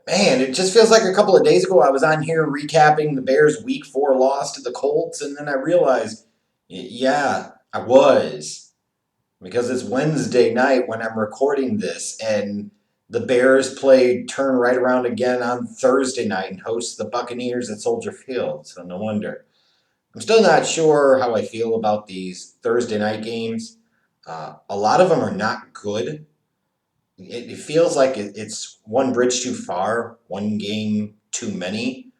Man, it just feels like a couple of days ago I was on here recapping the Bears' Week 4 loss to the Colts, and then I realized, yeah, I was. Because it's Wednesday night when I'm recording this, and the Bears turn right around again on Thursday night and host the Buccaneers at Soldier Field, so no wonder. I'm still not sure how I feel about these Thursday night games. A lot of them are not good. It feels like it's one bridge too far, one game too many,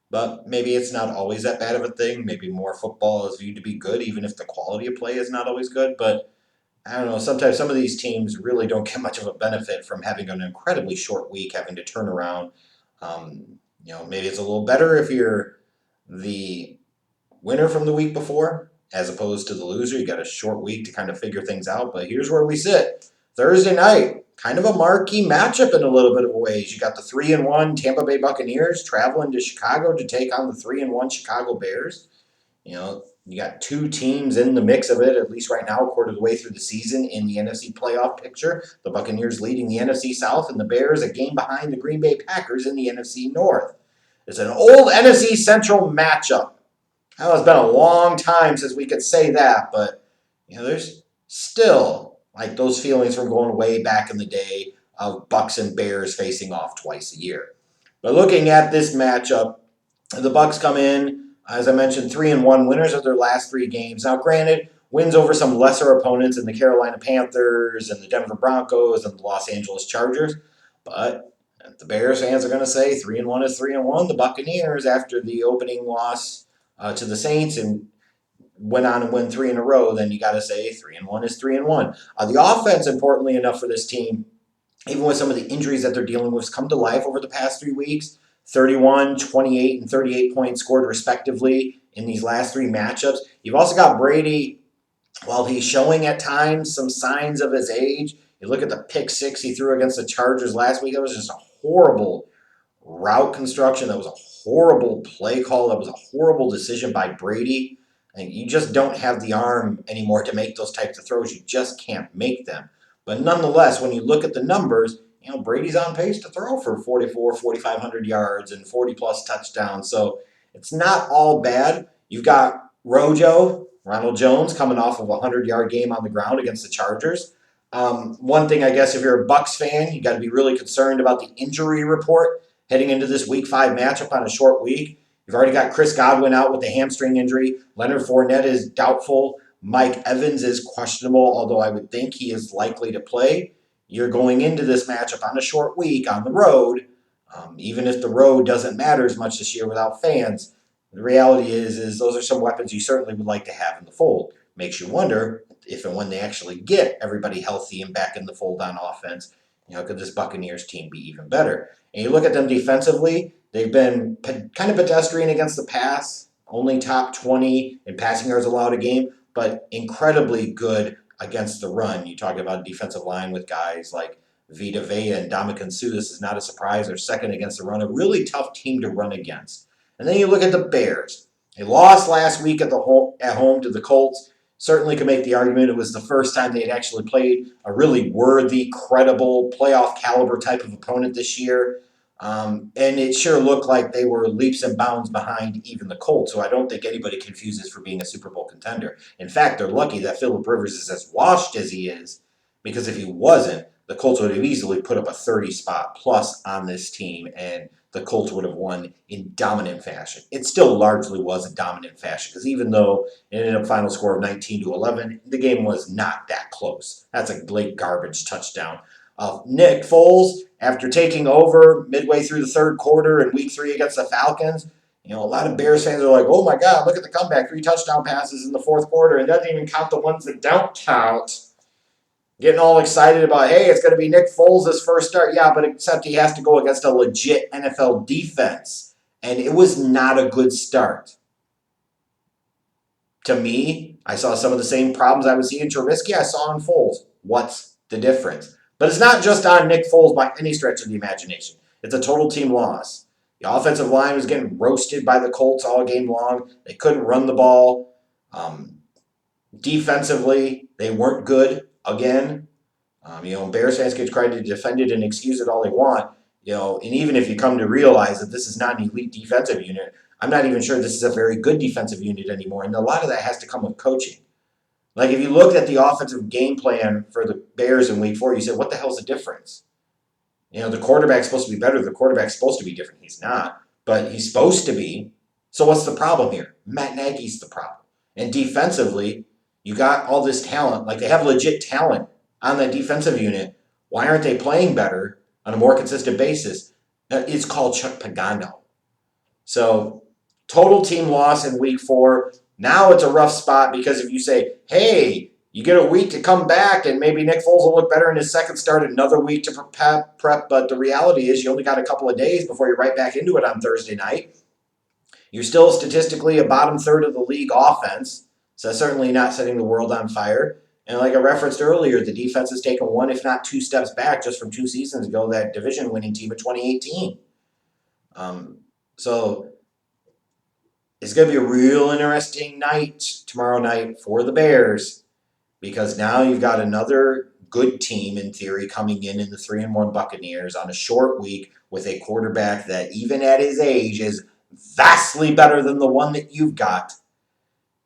but maybe it's not always that bad of a thing. Maybe more football is viewed to be good, even if the quality of play is not always good. But I don't know, sometimes some of these teams really don't get much of a benefit from having an incredibly short week, having to turn around. Maybe it's a little better if you're the winner from the week before, as opposed to the loser. You got a short week to kind of figure things out. But here's where we sit. Thursday night, kind of a marquee matchup in a little bit of ways. You got the 3-1 Tampa Bay Buccaneers traveling to Chicago to take on the 3-1 Chicago Bears. You got two teams in the mix of it, at least right now, a quarter of the way through the season in the NFC playoff picture. The Buccaneers leading the NFC South, and the Bears a game behind the Green Bay Packers in the NFC North. It's an old NFC Central matchup. Now, it's been a long time since we could say that, but there's still like those feelings from going way back in the day of Bucs and Bears facing off twice a year. But looking at this matchup, the Bucs come in, as I mentioned, 3-1 winners of their last three games. Now, granted, wins over some lesser opponents in the Carolina Panthers and the Denver Broncos and the Los Angeles Chargers, but the Bears fans are going to say 3-1 is 3-1. The Buccaneers, after the opening loss to the Saints and went on and win three in a row, then you got to say 3-1 is 3-1. The offense, importantly enough for this team, even with some of the injuries that they're dealing with, has come to life over the past 3 weeks. 31, 28, and 38 points scored respectively in these last three matchups. You've also got Brady, while he's showing at times some signs of his age. You look at the pick six he threw against the Chargers last week. That was just a horrible route construction. That was a horrible play call. That was a horrible decision by Brady. And you just don't have the arm anymore to make those types of throws. You just can't make them. But nonetheless, when you look at the numbers, Brady's on pace to throw for 4,500 yards and 40-plus touchdowns. So it's not all bad. You've got Ronald Jones, coming off of a 100-yard game on the ground against the Chargers. One thing, I guess, if you're a Bucs fan, you got to be really concerned about the injury report heading into this Week 5 matchup on a short week. You've already got Chris Godwin out with a hamstring injury. Leonard Fournette is doubtful. Mike Evans is questionable, although I would think he is likely to play. You're going into this matchup on a short week on the road. Even if the road doesn't matter as much this year without fans, the reality is those are some weapons you certainly would like to have in the fold. Makes you wonder if and when they actually get everybody healthy and back in the fold on offense, could this Buccaneers team be even better? And you look at them defensively, they've been kind of pedestrian against the pass, only top 20 in passing yards allowed a game, but incredibly good against the run. You talk about a defensive line with guys like Vita Vea and Ndamukong Suh. This is not a surprise. They're second against the run, a really tough team to run against. And then you look at the Bears. They lost last week at home to the Colts. Certainly could make the argument it was the first time they had actually played a really worthy, credible, playoff caliber type of opponent this year. And it sure looked like they were leaps and bounds behind even the Colts, so I don't think anybody confuses for being a Super Bowl contender. In fact, they're lucky that Phillip Rivers is as washed as he is, because if he wasn't, the Colts would have easily put up a 30-spot plus on this team, and the Colts would have won in dominant fashion. It still largely was a dominant fashion, because even though it ended up final score of 19-11, the game was not that close. That's a late garbage touchdown. Nick Foles, after taking over midway through the third quarter in Week 3 against the Falcons, a lot of Bears fans are like, oh my God, look at the comeback, 3 touchdown passes in the fourth quarter, and doesn't even count the ones that don't count. Getting all excited about, hey, it's going to be Nick Foles' first start. Yeah, but except he has to go against a legit NFL defense. And it was not a good start. To me, I saw some of the same problems I was seeing in Trubisky, I saw in Foles. What's the difference? But it's not just on Nick Foles by any stretch of the imagination. It's a total team loss. The offensive line was getting roasted by the Colts all game long. They couldn't run the ball. Defensively, they weren't good again. Bears fans can try to defend it and excuse it all they want. And even if you come to realize that this is not an elite defensive unit, I'm not even sure this is a very good defensive unit anymore. And a lot of that has to come with coaching. Like if you looked at the offensive game plan for the Bears in week 4, you said, what the hell's the difference? The quarterback's supposed to be better. The quarterback's supposed to be different. He's not, but he's supposed to be. So what's the problem here? Matt Nagy's the problem. And defensively, you got all this talent. Like they have legit talent on that defensive unit. Why aren't they playing better on a more consistent basis? It's called Chuck Pagano. So total team loss in week 4. Now it's a rough spot because if you say, hey, you get a week to come back and maybe Nick Foles will look better in his second start, another week to prep. But the reality is you only got a couple of days before you're right back into it on Thursday night. You're still statistically a bottom third of the league offense. So that's certainly not setting the world on fire. And like I referenced earlier, the defense has taken 1, if not 2 steps back just from 2 seasons ago, that division-winning team of 2018. So it's going to be a real interesting night tomorrow night for the Bears because now you've got another good team in theory coming in the 3-1 Buccaneers on a short week with a quarterback that even at his age is vastly better than the one that you've got.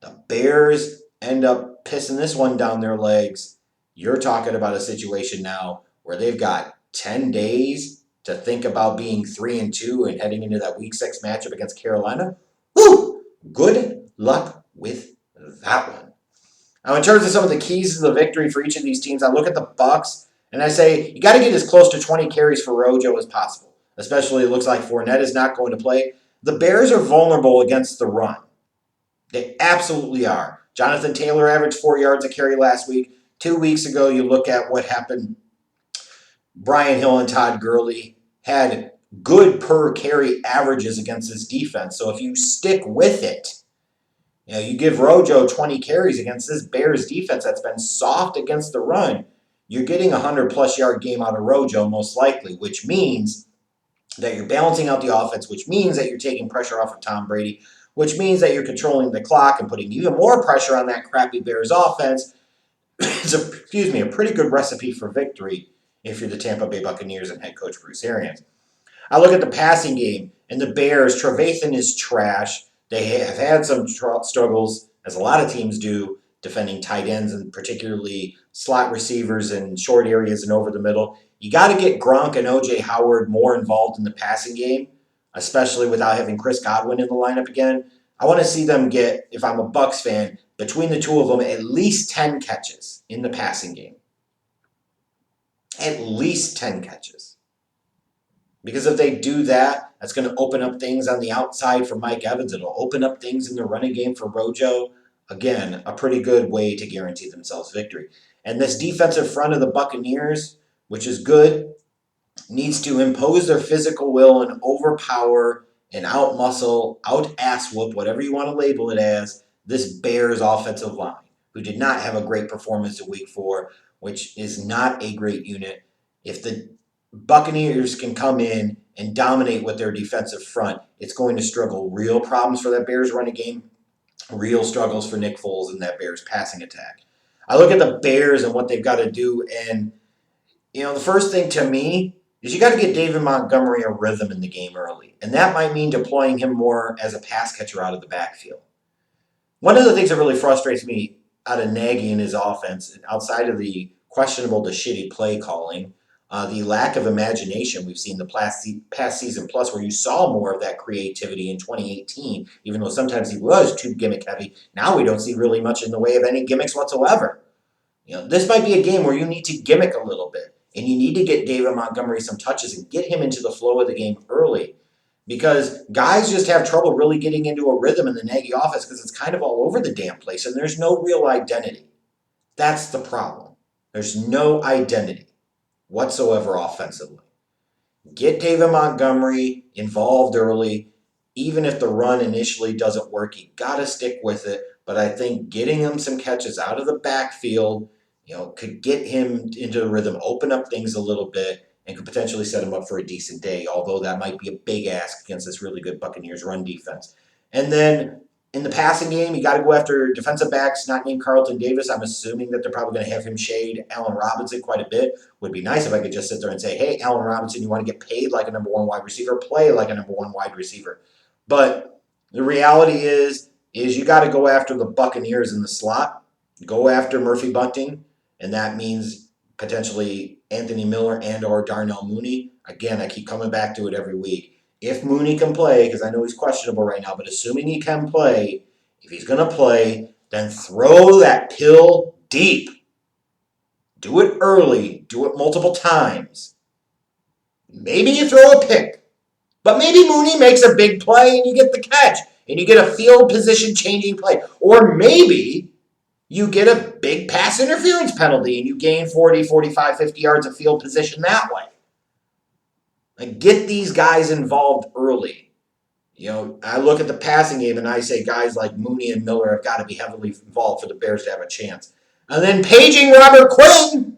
The Bears end up pissing this one down their legs. You're talking about a situation now where they've got 10 days to think about being 3-2 and heading into that week 6 matchup against Carolina. Woo! Good luck with that one. Now, in terms of some of the keys to the victory for each of these teams, I look at the Bucs and I say you got to get as close to 20 carries for Rojo as possible. Especially it looks like Fournette is not going to play. The Bears are vulnerable against the run. They absolutely are. Jonathan Taylor averaged 4 yards a carry last week. 2 weeks ago, you look at what happened. Brian Hill and Todd Gurley had good per carry averages against this defense. So if you stick with it, you give Rojo 20 carries against this Bears defense that's been soft against the run, you're getting a 100-plus yard game out of Rojo most likely, which means that you're balancing out the offense, which means that you're taking pressure off of Tom Brady, which means that you're controlling the clock and putting even more pressure on that crappy Bears offense. It's a pretty good recipe for victory if you're the Tampa Bay Buccaneers and head coach Bruce Arians. I look at the passing game, and the Bears, Trevathan is trash. They have had some struggles, as a lot of teams do, defending tight ends and particularly slot receivers in short areas and over the middle. You got to get Gronk and O.J. Howard more involved in the passing game, especially without having Chris Godwin in the lineup again. I want to see them get, if I'm a Bucs fan, between the two of them, at least 10 catches in the passing game. At least 10 catches. Because if they do that, that's going to open up things on the outside for Mike Evans. It'll open up things in the running game for Rojo. Again, a pretty good way to guarantee themselves victory. And this defensive front of the Buccaneers, which is good, needs to impose their physical will and overpower and outmuscle, out-ass whoop, whatever you want to label it as, this Bears offensive line, who did not have a great performance in week 4, which is not a great unit. If the Buccaneers can come in and dominate with their defensive front, it's going to struggle. Real problems for that Bears running game, real struggles for Nick Foles and that Bears passing attack. I look at the Bears and what they've got to do, and the first thing to me is you got to get David Montgomery a rhythm in the game early, and that might mean deploying him more as a pass catcher out of the backfield. One of the things that really frustrates me out of Nagy and his offense, outside of the questionable to shitty play calling, the lack of imagination we've seen the past season plus, where you saw more of that creativity in 2018, even though sometimes he was too gimmick heavy. Now we don't see really much in the way of any gimmicks whatsoever. This might be a game where you need to gimmick a little bit, and you need to get David Montgomery some touches and get him into the flow of the game early, because guys just have trouble really getting into a rhythm in the Nagy offense because it's kind of all over the damn place, and there's no real identity. That's the problem. There's no identity whatsoever offensively. Get David Montgomery involved early. Even if the run initially doesn't work, you got to stick with it. But I think getting him some catches out of the backfield, could get him into the rhythm, open up things a little bit, and could potentially set him up for a decent day, although that might be a big ask against this really good Buccaneers run defense. And then In the passing game, you got to go after defensive backs not named Carlton Davis. I'm assuming that they're probably going to have him shade Allen Robinson quite a bit. Would be nice if I could just sit there and say, hey, Allen Robinson, you want to get paid like a number one wide receiver, play like a number one wide receiver. But the reality is you got to go after the Buccaneers in the slot. Go after Murphy Bunting, and that means potentially Anthony Miller and or Darnell Mooney. Again, I keep coming back to it every week. If Mooney can play, because I know he's questionable right now, but assuming he can play, if he's going to play, then throw that pill deep. Do it early. Do it multiple times. Maybe you throw a pick, but maybe Mooney makes a big play and you get the catch, and you get a field position changing play. Or maybe you get a big pass interference penalty and you gain 40, 45, 50 yards of field position that way. Like, get these guys involved early. I look at the passing game and I say guys like Mooney and Miller have got to be heavily involved for the Bears to have a chance. And then paging Robert Quinn.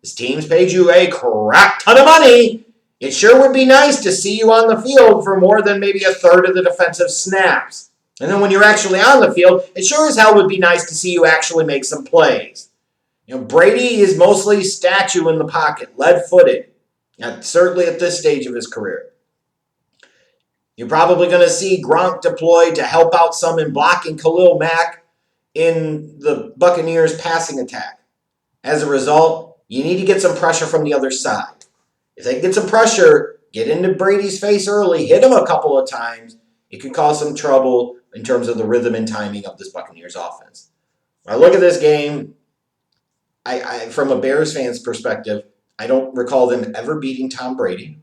This team's paid you a crap ton of money. It sure would be nice to see you on the field for more than maybe a third of the defensive snaps. And then when you're actually on the field, it sure as hell would be nice to see you actually make some plays. Brady is mostly statue in the pocket, lead-footed. Certainly at this stage of his career. You're probably going to see Gronk deployed to help out some in blocking Khalil Mack in the Buccaneers passing attack. As a result, you need to get some pressure from the other side. If they get some pressure, get into Brady's face early, hit him a couple of times, it could cause some trouble in terms of the rhythm and timing of this Buccaneers offense. When I look at this game, I from a Bears fan's perspective, I don't recall them ever beating Tom Brady.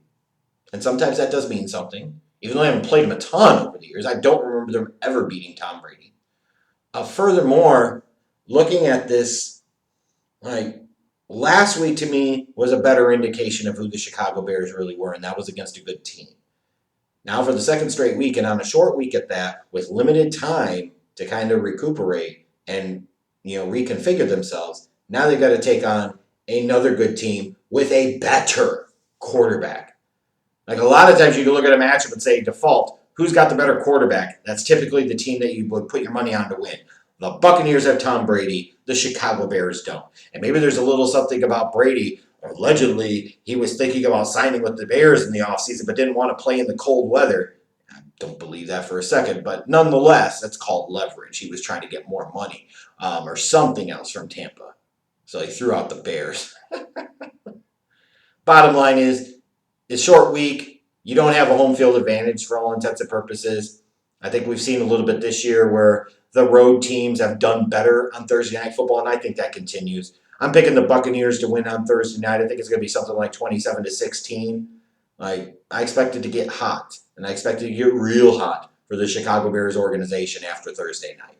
And sometimes that does mean something. Even though I haven't played him a ton over the years, I don't remember them ever beating Tom Brady. Furthermore, looking at this, last week to me was a better indication of who the Chicago Bears really were, and that was against a good team. Now for the second straight week, and on a short week at that, with limited time to kind of recuperate and reconfigure themselves, now they've got to take on another good team with a better quarterback. Like, a lot of times you can look at a matchup and say, default, who's got the better quarterback? That's typically the team that you would put your money on to win. The Buccaneers have Tom Brady. The Chicago Bears don't. And maybe there's a little something about Brady. Allegedly, he was thinking about signing with the Bears in the offseason, but didn't want to play in the cold weather. I don't believe that for a second, but nonetheless, that's called leverage. He was trying to get more money or something else from Tampa. So he threw out the Bears. Bottom line is, it's short week. You don't have a home field advantage for all intents and purposes. I think we've seen a little bit this year where the road teams have done better on Thursday Night Football, and I think that continues. I'm picking the Buccaneers to win on Thursday night. I think it's going to be something like 27-16. I expect it to get hot, and I expect it to get real hot for the Chicago Bears organization after Thursday night.